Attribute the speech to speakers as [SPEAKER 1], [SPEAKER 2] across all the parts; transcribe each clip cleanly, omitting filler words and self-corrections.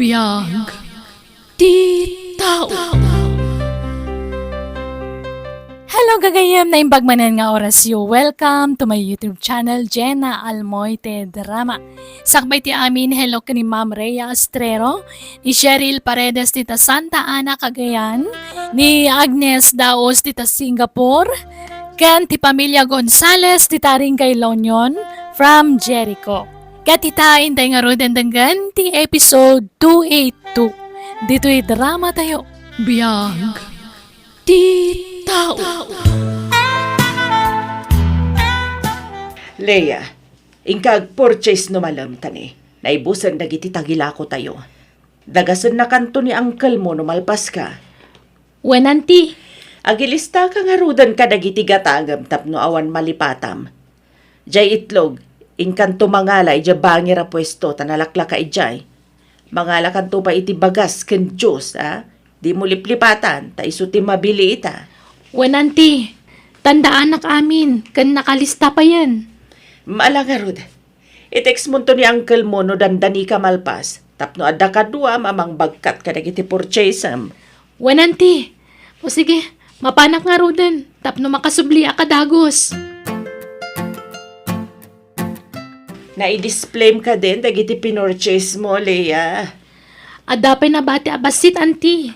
[SPEAKER 1] Biyag ti tao. Hello gagayam na imbagmanan nga orasyo. Welcome to my YouTube channel, Jenna Almoite Drama. Sakbay ti amin, hello ka ni Ma'am Rhea Estrero, ni Cheryl Paredes tita Santa Ana, Cagayan, ni Agnes Daos tita Singapore, kan ti Pamilya Gonzales tita Ringay Lonion from Jericho. Katitain tayo nga ro dandangan ti episode 282. Dito'y drama tayo. Biyag ti tao.
[SPEAKER 2] Leia, ingkag purchase no malam tani. Naibusan dagiti tagilako tayo. Dagasan na kanto ni uncle mo no malpas ka.
[SPEAKER 1] Wenanti.
[SPEAKER 2] Agilista ka nga rudan ka dagiti gatagam tapno awan malipatam. Jay itlog, ingkan tumangalay jay bangir a pwesto tanalakla ka ijay. Mangala kanto pa iti bagas ken Diyos, ha? Di mo liplipatan, ta iso ti mabili ita.
[SPEAKER 1] Wenanti. Tandaan nak amin. Kan nakalista pa yan.
[SPEAKER 2] Maala nga rod. I-text mo to ni uncle mo no dandani ka malpas. Tapno adda ka duwa mamang bagkat ka dagiti purchase-am.
[SPEAKER 1] Wenanti. O sige, mapanak nga rodan. Tapno makasubli akadagos.
[SPEAKER 2] Na-i-display ka din dagiti pinurchase mo, Leia.
[SPEAKER 1] Adapay na bati abasit, anti.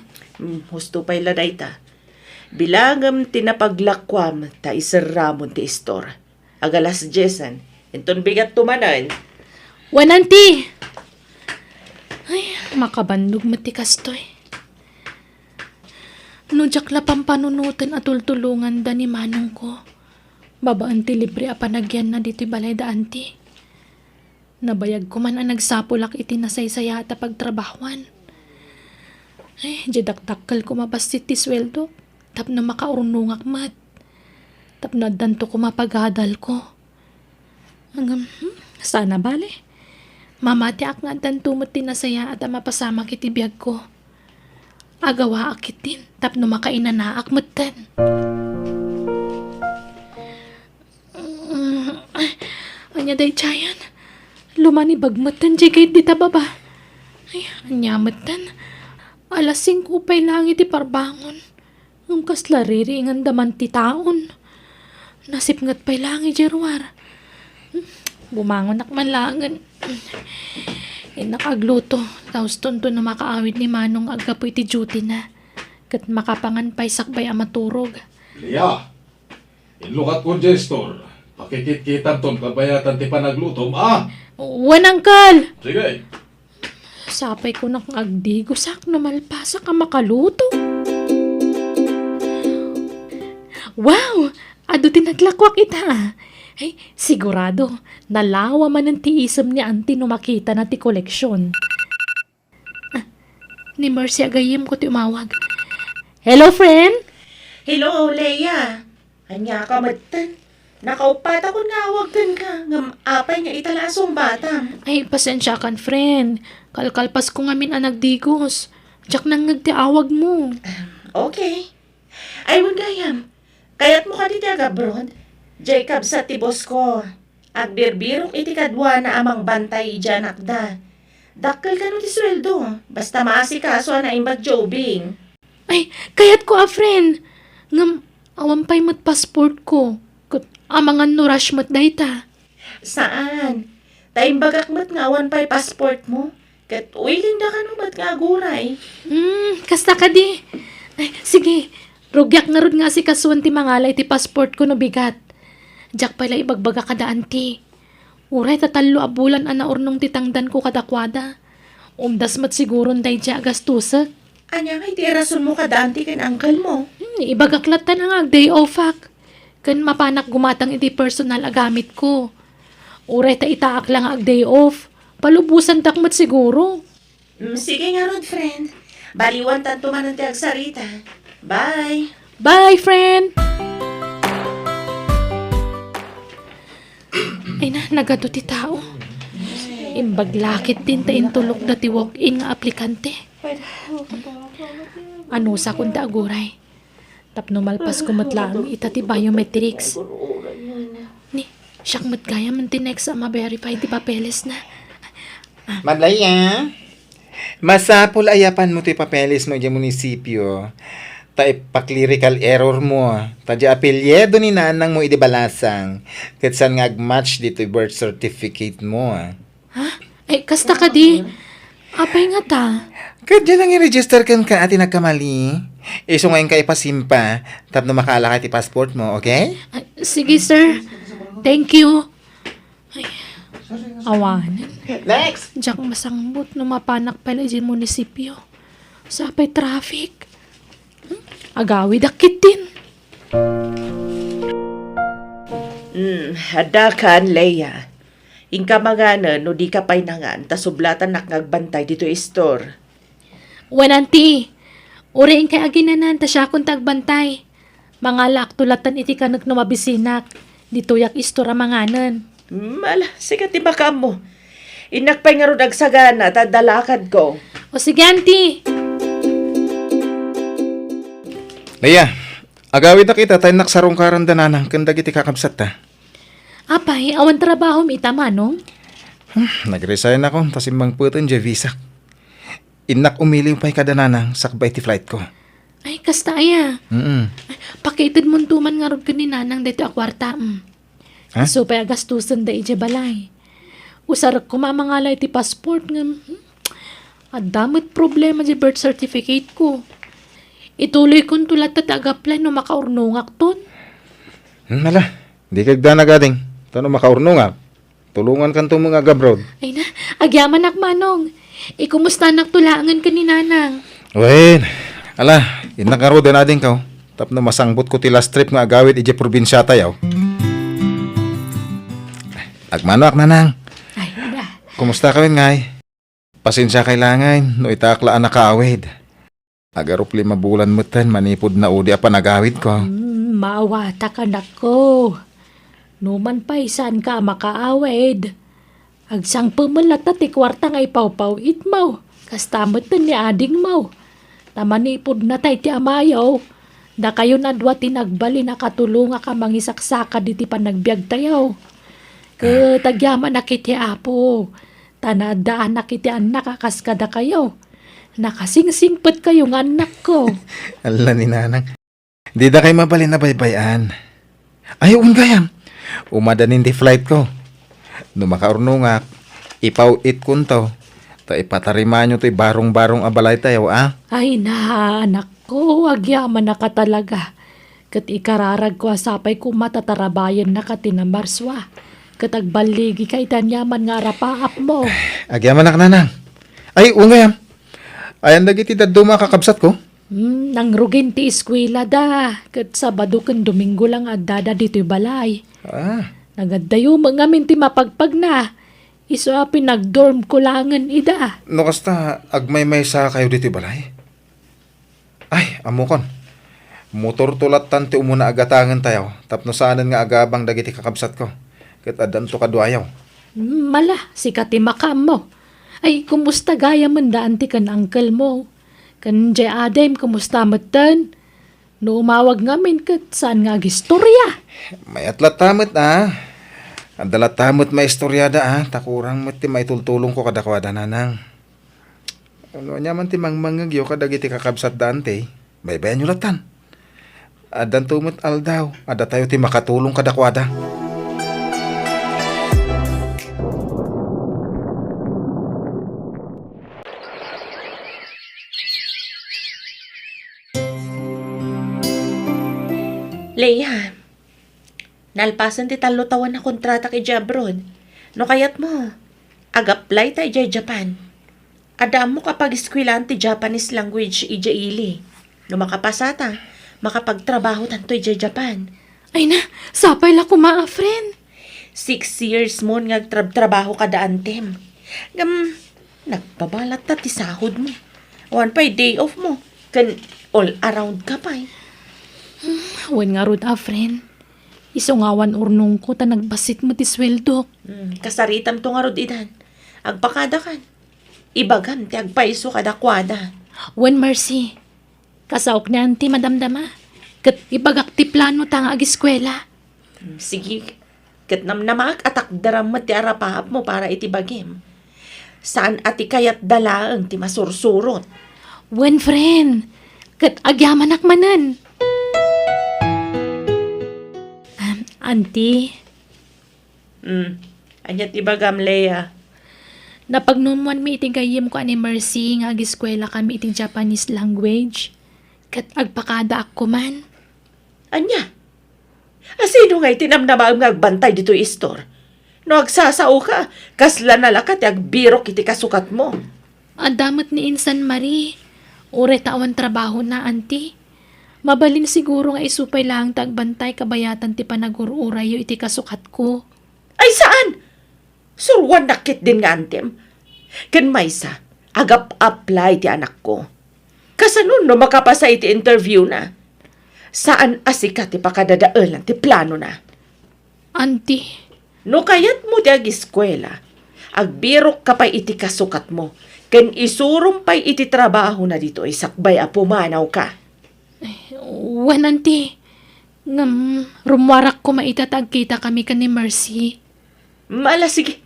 [SPEAKER 2] Husto pa'y laday ta. Bilangam tinapaglakwam ta isaramon ti store. Agalas jesan. Inton bigat tumanan.
[SPEAKER 1] Wenanti. Ay, makabandog matikas to eh. Nujak lapang panunutan at tultulungan da ni manong ko. Babaan ti libre a panagyan na dito'y balay da, anti. Nabayag ko man ang nagsapulak iti nasaysaya at pagtrabahuan. Ay, jadakdakkel ko mabasit ti sweldo. Tapno makaurunungak mat. Tapno danto ko mapagadal ko. Hanggang, sana bale. Mamati ak nga danto mo ti nasaya at mapasama kiti biyag ko. Agawa akitin. Tapno makainanaak matan. Anya day chayan. Lumani bagmatan di kahit di tababa. Ay, anyamatan. Alas 5 pa'y langit ti parbangon. Ang kaslariri ang daman ti taon. Nasipngat pa'y langit jerwar. Bumangon akman langan. Nakagluto. Taos tonto na makaawit ni Manong agapoy ti duty na. Kat makapangan pa'y sakbay amaturog.
[SPEAKER 3] Lia, inlukat ko dyan store. Pakikit-kitan ton kabayatan ti panaglutom, ah!
[SPEAKER 1] Wanangkal!
[SPEAKER 3] Sige.
[SPEAKER 1] Sapay ko na kung agdigo sak na malpasa ka makaluto. Wow! Ado tinaglakwak ita. Ay, sigurado, nalawa man ang tiisam ni auntie no makita na ti koleksyon. Ni Mercy agayim ko ti umawag. Hello, friend?
[SPEAKER 2] Hello, Leia. Anya ka matan. Nakaupat ako nga awagdan ka. Ngam apay nga italasong batam.
[SPEAKER 1] Ay, pasensya kan, friend. Kalkalpas ko nga min anagdigos. Diyak nang nagtiawag mo.
[SPEAKER 2] Okay. Ay, gayam. Kaya't mo ka diti agabroad. Jacob sa tibos ko. Agbirbirok iti kadwa na amang bantay dyan akda. Dakkel ka no ti sweldo. Basta maasikaso na imbag jobing.
[SPEAKER 1] Ay, kaya't ko friend. Ngam, awampay mat passport ko. Amangan no rush mat dayta.
[SPEAKER 2] Saan? Taimbagak mat nga awan pa'y passport mo. Kat uiling da ka no mat nga aguray.
[SPEAKER 1] Kasta ka di. Ay, sige, rugyak nga rod nga si kasuan ti mangalay ti passport ko no bigat. Diyak pala ibagbaga kada anti. Uray tatalo abulan ana urnong titangdan ko kadakwada. Umdas mat siguron day dya gastusak.
[SPEAKER 2] Anya nga iti rason mo kada anti ken uncle mo.
[SPEAKER 1] Ibagaklat ta na nga day off ak. Kan mapanak gumatang iti personal agamit ko. Uray ta itaak lang ag day off. Palubusan takmat siguro.
[SPEAKER 2] Sige nga ron, friend. Baliwan tanto man ang tiagsarita. Bye!
[SPEAKER 1] Bye, friend! Ay na, nagado ti tao. Imbaglakit din ta intulok na ti walk-in nga aplikante. Ano sa kunda aguray? Tapno malpas kumatlaang ita ti biometrics. Ni, siyak matgaya man ti next sa ma-verify ti papeles na.
[SPEAKER 4] Madlaya, Masapol ayapan mo ti papeles mo dyan munisipyo. Ta ipaklyrical error mo. Ta di apelyedo ni nanang mo idibalasang. Katsan nga match dito yung birth certificate mo.
[SPEAKER 1] Ha? Ay, kasta ka di. Apay nga ta.
[SPEAKER 4] Kadya lang i-register kan ka ati nagkamali. Iso ngayon ka ipasimpa. Tapno makaala ka ti passport mo, okay?
[SPEAKER 1] Ay, sige, sir. Thank you. Ay, awanan.
[SPEAKER 4] Next!
[SPEAKER 1] Diyak masangbot no mapanak pala dyan munisipyo. Sapay traffic. Agawi dakit din.
[SPEAKER 2] Hadakan, Leia. Ingka magana no di ka pay nangan, tasublatan nakagbantay dito store.
[SPEAKER 1] Wananti. Uriin kay aginanan ta siya kung tagbantay. Mga laktulatan iti kanag no mabisinak. Dito yak istora manganan.
[SPEAKER 2] Mala, sikat di baka mo. Inakpay nga ron agsagana, tadalakad ko.
[SPEAKER 1] O sige, auntie.
[SPEAKER 4] Leia, agawid na kita tayo naksarong karandananang kandag iti kakabsat ta.
[SPEAKER 1] Apay, awan trabaho mi tama, no?
[SPEAKER 4] Nag-resign ako, tasimbang putan dya visa. Inak umiling pa'y kadananang sakbay ti flight ko.
[SPEAKER 1] Ay, kasta aya.
[SPEAKER 4] Mm-mm.
[SPEAKER 1] Pakitid mo tuman nga ron kaninanang dito akwarta.
[SPEAKER 4] Ha?
[SPEAKER 1] So, paya gastusan da ije balay. Usarak ko mamangalay ti passport nga. At damit problema di birth certificate ko. Ituloy kong tulat atag-apply no makaurnungak ton.
[SPEAKER 4] Mala, di kagda na gading. Tano makaurno nga. Tulungan kan mga abroad.
[SPEAKER 1] Ay na, agyaman ak manong. Ikumusta nak tulangan ka ni nanang.
[SPEAKER 4] Wen, ala, inakaro din ading ka. Tapno masangbot ko ti last trip nga agawid ije probinsya tayaw. Agmano ak nanang.
[SPEAKER 1] Ay na.
[SPEAKER 4] Kumusta ka rin ngay? Pasensya kailangan, no itaklaan na kaawid. Agarup 5 bulan mo tan, manipod na udi apa nagawid ko.
[SPEAKER 1] Maawata ka na ko. Numan pa isan ka makaawid. Agsang pumalata ti kwarta nga ipaw-paw itmaw. Kastamot ni ading maw. Tamanipod na tay ti amayaw. Da kayo na dwa tinagbali na katulunga ka mangisaksaka di ti panagbiag tayaw. Katagyaman na kiti apo. Tanadaan na kiti anak kakaskada kayo. Nakasingsingpet kayo ng anak ko.
[SPEAKER 4] Ala ni nanang. Di da kayo mabalin na baybayan. Ay, gayam. Umadanin di flight ko. No makaurno nga, ipaw-it kunto. Ta ipatarima nyo to'y barong-barong abalay tayo, ah?
[SPEAKER 1] Ay na, anak ko, agyaman na ka talaga. Kat ikararag ko asapay ko matatarabayan na ka tinamarswa. Kat agbaligi ka itanyaman nga rapaap mo.
[SPEAKER 4] Agyaman na nanang. Ay, gayam. Ayan dagiti daduma kakabsat ko.
[SPEAKER 1] Nang rugin ti eskwela da. Kat Sabado kan Domingo lang agdada dito'y balay.
[SPEAKER 4] Ah,
[SPEAKER 1] Nagadayo mga minti mapagpag na. Iso pinag-dorm ko langan ida.
[SPEAKER 4] no kasta agmay-may sa kayo dito balay. Ay, amukon. Motor tulat tante umuna agatangan tayo. Tapno saanan nga agabang dagiti kakabsat ko. Kat adan to kadwayaw.
[SPEAKER 1] Mala, sikati makam mo. Ay, kumusta gaya man daan ti kan uncle mo? Kan jay adem, kumusta matan? No umawag ngamin kat saan nga gistorya?
[SPEAKER 4] May atlatamot Andalatamot may istoryada takurang mati may tultulong ko kadakwada nanang. Ano niya man ti mangmangagyo kadagiti kakabsat dante. Baybayan nyo latan. Adan tumot aldaw. Ada tayo ti makatulong kadakwada.
[SPEAKER 2] Leia, nalpasan ti talo tawan na kontrata kay abroad. No kayat mo, ag-apply tayo dyan Japan. Adam mo kapag iskwilaan ti Japanese language ija ili. No makapasata, makapagtrabaho tanto ija Japan.
[SPEAKER 1] Ay na, sapay la kuma, friend.
[SPEAKER 2] 6 years mo nga trabaho kada antem. Nagbabalat ta ti sahod mo. One pa day off mo. Kan all around ka pa.
[SPEAKER 1] Wen nga rod, friend. Isungawan urnong ko ta nagbasit mo ti sweldo.
[SPEAKER 2] Kasaritam to nga rod idan. Agpakada kan. Ibagam ti agpaiso kada kwada.
[SPEAKER 1] Wen Mercy, kasaok na ti madamdama. Kat ibagak ti plano ta nga ag-eskwela.
[SPEAKER 2] Sige, kat namnamak at akdaram mo ti arapaap mo para itibagim. Saan ati kayat dalaang ti masursurot?
[SPEAKER 1] Wen, friend. Kat agyaman akmanan. Auntie,
[SPEAKER 2] Anyat ibagam, Leia.
[SPEAKER 1] napagnumuan mi iti gayem ko ani Mercy nga agiskwela kami iti Japanese language. Kat agpakada ako man.
[SPEAKER 2] Anya? Asino nga itinamnamaam nga agbantay dito istor? No agsasao ka, kasla na lakat agbirok iti kasukat mo.
[SPEAKER 1] Adamat ni Insan Marie. Ure tawan trabaho na, auntie. Mabalin siguro nga isupay lang tagbantay kabayatan ti panagururayo iti kasukat ko.
[SPEAKER 2] Ay saan? Surwan nakit din nga antem. Ken maysa, agap-apply ti anak ko. Kasanun no makapasa iti interview na. Saan asika ti pakadadaalan ti plano na?
[SPEAKER 1] Auntie,
[SPEAKER 2] No kayat mo ti agiskwela, agbirok ka pa iti kasukat mo, ken isurum pa'y iti trabaho na dito ay sakbay a pumanaw ka.
[SPEAKER 1] wan auntie. Rumwarak ko maitatag kita kami ka ni Mercy.
[SPEAKER 2] Mala sige,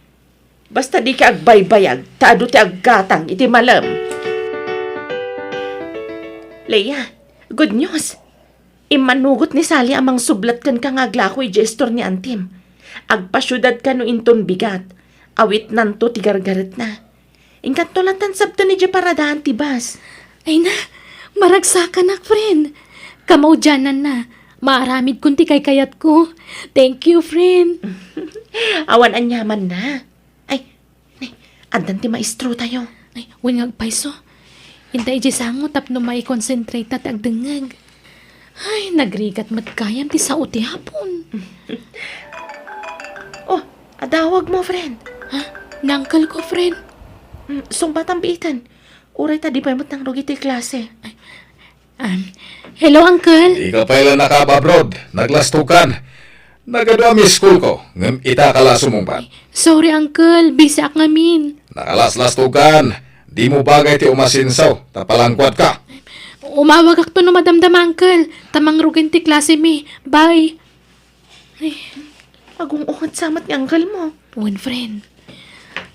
[SPEAKER 2] basta di ka agbaybayag, taado ti aggatang iti malam. Leia, good news. Imanugot ni Sally amang sublat kan kang aglakoy gestor ni Antim. Agpasyudad ka no inton bigat. Awit nanto ti gargaret na. Ingkatulatan sabta ni Dje paradahan ti bas.
[SPEAKER 1] Ay na, maragsakan na, friend. Kamaw dyanan na. Maaramid kunti kay kayat ko. Thank you, friend.
[SPEAKER 2] Awan anyaman na. Ay, andan ti maestro tayo.
[SPEAKER 1] Ay, wingag paiso. Hintay di sango tapno may concentrate at agdengag. Ay, nagrigat matkayam ti sao ti hapon.
[SPEAKER 2] Oh, adawag mo, friend.
[SPEAKER 1] Ha? Nangkal ko, friend.
[SPEAKER 2] Sumbat ang biitan. Uray ta di pa imot ng rugi ti klase.
[SPEAKER 1] Hello, uncle.
[SPEAKER 3] Di ka pala nakababroad. Naglastukan. Nagadwa mi school ko. Ngam itakala sumungpat.
[SPEAKER 1] Sorry, uncle. Busy ak ngamin.
[SPEAKER 3] Nakalaslastukan. Di mo bagay ti umasinsaw. Tapalangkwat ka.
[SPEAKER 1] Umawag ak to no madamdam, uncle. Tamang rugen ti klase mi. Bye.
[SPEAKER 2] Agong uhat samat ni anggal mo.
[SPEAKER 1] One friend.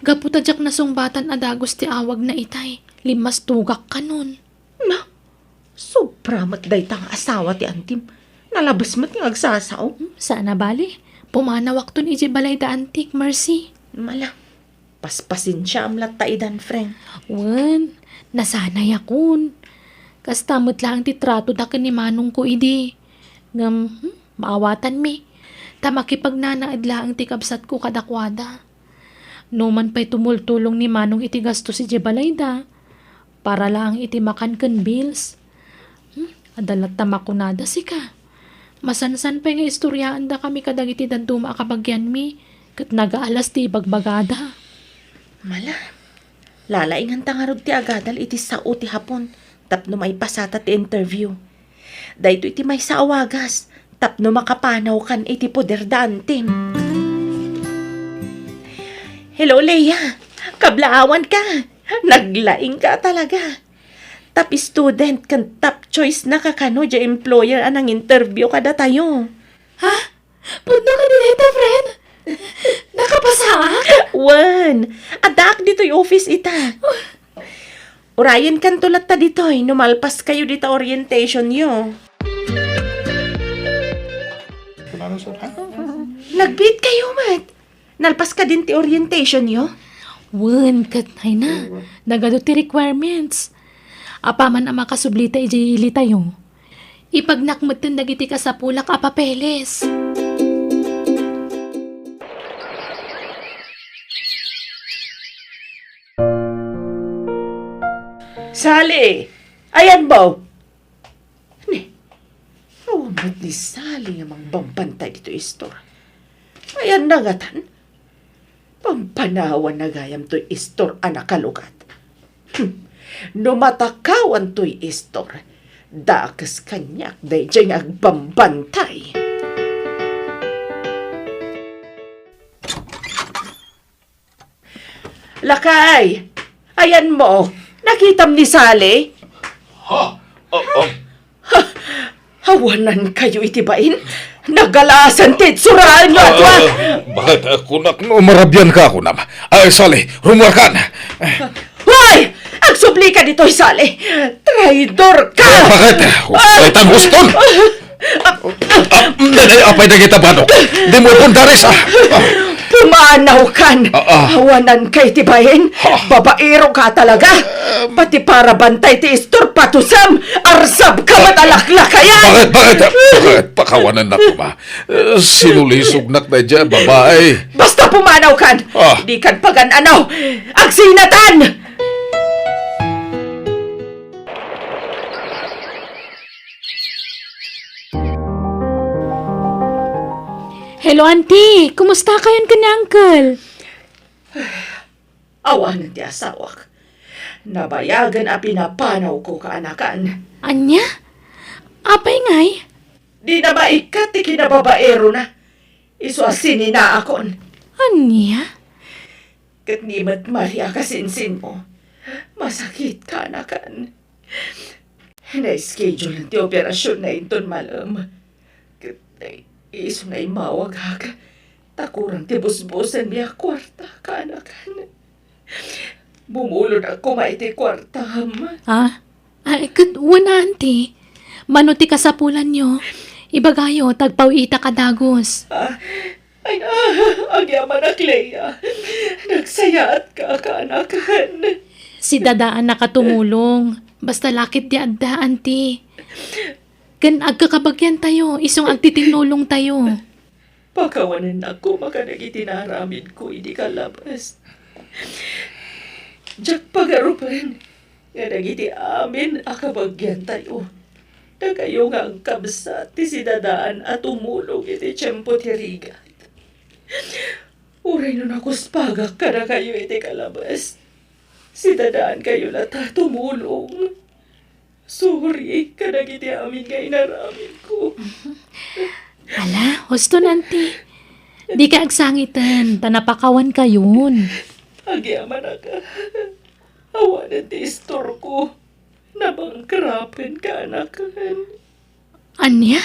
[SPEAKER 1] Gaputadyak na sungbatan adagos ti awag na itay. Limas tugak ka nun.
[SPEAKER 2] Ma, sobra matday tang asawa ti Antim. Nalabas mat yung agsasaw.
[SPEAKER 1] Sana bali. Pumanawak to ni balay da antik, Mercy.
[SPEAKER 2] Mala, paspasin siya am lataidan, friend.
[SPEAKER 1] Wan, nasanay akon. Kastamot lang ti trato da ni manong ko idi. Maawatan mi. Tamakipag nanaad ti kabsat ko kadakwada. No man pa'y tumultulong ni manong iti gasto si Jebalayda. Para lang iti makan ken bills. Adalat tamakunada si ka. Masansan pa nga istoryaan da kami kadagiti dantuma akabagyan mi. Kat nagaalas ti bagbagada.
[SPEAKER 2] Mala, lalaingan tangarog ti agadal iti sao ti hapon. Tapno may pasata ti interview. Dahito iti may saawagas. Tapno makapanaw kan iti poder da Antim. Hello, Leia. Kablaawan ka. Naglaing ka talaga. Top student kan top choice na kakano dya employer anang interview kada tayo.
[SPEAKER 1] Ha? Puno ka nilita, friend? Nakapasa?
[SPEAKER 2] Wan, adak dito yung office ita. Urayan kan tulat ta dito numalpas kayo dito orientation yo. Nagbit kayo, mat. Nalpas ka din ti orientation yo?
[SPEAKER 1] Wan, katay na. Nagado ti requirements. Apaman ang makasublita ijili tayo. Ipagnakmatan dagiti ka sa pulak a papeles.
[SPEAKER 2] Sally! Ayan ba? Ba't ni Sally nga mang bampantay dito istor? Ayan na nga tan. Pampanawan na gayam to'y istor anak kalugat. Numatakawan to'y istor. Dakas kanyak day dyan agbambantay. Lakay! Ayan mo! Nakitam ni Sally?
[SPEAKER 3] Ha?
[SPEAKER 2] Hawanan kayo itibain? Nagalasan tit suraan nga atwa!
[SPEAKER 4] Bakit ako marabyan ka ako na? Ay, Sally, rumuwakan!
[SPEAKER 2] Hoy! Ang subli ka dito, Sally! Traidor ka!
[SPEAKER 4] Bakit? Ay, tanghuston! Apay na kita, Banok! Di mo punta rin sa...
[SPEAKER 2] Pumanaw kan! Hawanan kay tibayin! Babaero ka talaga! Pati para bantay ti istor patusam! Arsab ka matalakla kayan!
[SPEAKER 4] Bakit? Pakawanan na ko ba? Sinulisog nak na dyan, babae.
[SPEAKER 2] Basta pumanaw kan! Di kan pagan-anaw! Agsinatan!
[SPEAKER 1] Hello, auntie. Kumusta kayon ka ni uncle?
[SPEAKER 2] Awanan ti asawak. Nabayagan a pinapanaw ko kaanakan.
[SPEAKER 1] Anya? Apay ngay?
[SPEAKER 2] Di na maikat ti kinababaero na. Iso asini na akon.
[SPEAKER 1] Anya?
[SPEAKER 2] Kat ni Maria kasinsin mo. Masakit ka anakan. Na-schedule ti operasyon na inton malam. Kat iso na imawag haka. Takurang ti busbusan niya kwarta ka anakan. Bumulod ako maiti kwarta ma.
[SPEAKER 1] Ay, wala, auntie. Manuti ka sa pulan nyo. Ibagayo, tagpawita ka dagos.
[SPEAKER 2] Agyaman na Clea. Nagsayaat ka kaanakan.
[SPEAKER 1] Si dadaan nakatumulong. Basta lakit di adda, auntie. Kan agkakabagyan tayo, isong agtitinulong tayo.
[SPEAKER 2] Pakawanan ako makanagitinaramid ko, hindi ka labas. Diyak pagarupan, nga nagiti amin akabagyan tayo. Na kayo nga ang kabsat, ti sinadaan at umulong iti tiyempo ti rigat. Uray nun ako spagak ka na kayo iti kalabas. Sinadaan kayo na tumulong. Sorry, kanagiti amin nga inaramid ko.
[SPEAKER 1] Ala, husto nanti. Di ka agsangitan, tanapakawan ka yun.
[SPEAKER 2] Agyaman na ka. Awanan ti istor ko. Nabangkrapen ka anakan.
[SPEAKER 1] Anya?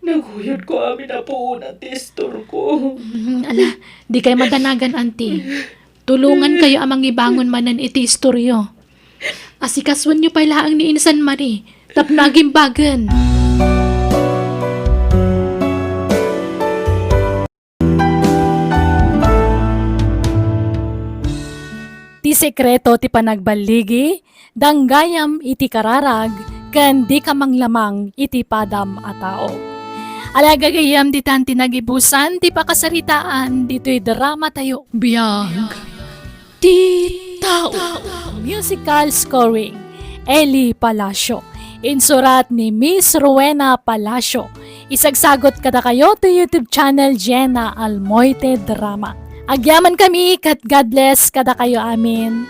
[SPEAKER 2] Naguyod ko amin na po na ti istor ko.
[SPEAKER 1] Ala, di kayo madanagan, auntie. Tulungan kayo amang ibangon manan iti istoryo. Asikaswan nyo pa ilaang ni Insan Marie. Tapnaging bagan. Ti sekreto ti panagbaligi, danggayam iti kararag, kan di ka manglamang iti padam a tao. Alagagayam di tanti nagibusan, ti pakasaritaan, dito'y drama tayo. Biyag. Ti tao. Musical scoring, Eli Palacio. Insurat ni Miss Rowena Palacio. Isagsagot kada kayo to YouTube channel Jenna Almoite Drama. Agyaman kami kat God bless kada kayo amin.